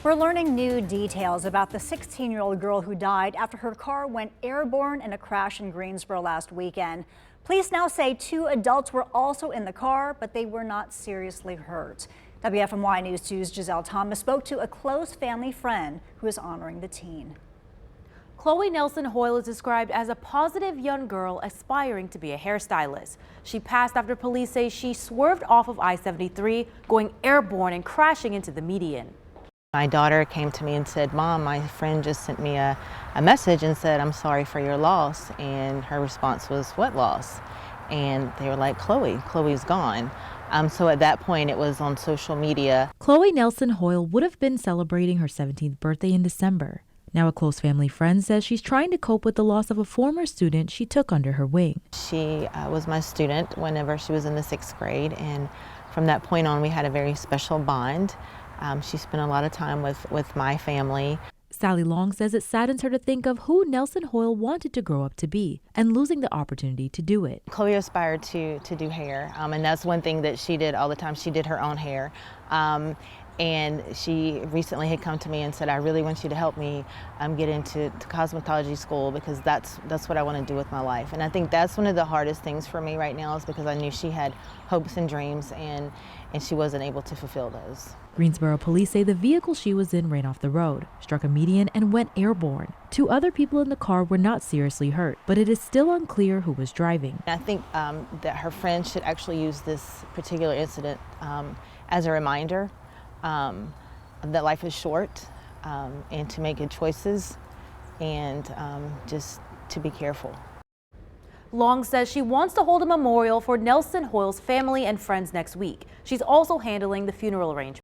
We're learning new details about the 16-year-old girl who died after her car went airborne in a crash in Greensboro last weekend. Police now say 2 adults were also in the car, but they were not seriously hurt. WFMY News 2's Giselle Thomas spoke to a close family friend who is honoring the teen. Chloe Nelson-Hoyle is described as a positive young girl aspiring to be a hairstylist. She passed after police say she swerved off of I-73, going airborne and crashing into the median. My daughter came to me and said, "Mom, my friend just sent me a message and said, I'm sorry for your loss." And her response was, "What loss?" And they were like, Chloe's gone. So at that point, it was on social media. Chloe Nelson-Hoyle would have been celebrating her 17th birthday in December. Now a close family friend says she's trying to cope with the loss of a former student she took under her wing. She was my student whenever she was in the 6th grade, and from that point on, we had a very special bond. She spent a lot of time with my family. Sally Long says it saddens her to think of who Nelson-Hoyle wanted to grow up to be and losing the opportunity to do it. Chloe aspired to do hair, and that's one thing that she did all the time. She did her own hair. And she recently had come to me and said, "I really want you to help me get into cosmetology school because that's what I want to do with my life." And I think that's one of the hardest things for me right now, is because I knew she had hopes and dreams and she wasn't able to fulfill those. Greensboro Police say the vehicle she was in ran off the road, struck a median, and went airborne. 2 other people in the car were not seriously hurt, but it is still unclear who was driving. I think that her friend should actually use this particular incident as a reminder that life is short, and to make good choices, and just to be careful. Long says she wants to hold a memorial for Nelson-Hoyle's family and friends next week. She's also handling the funeral arrangements.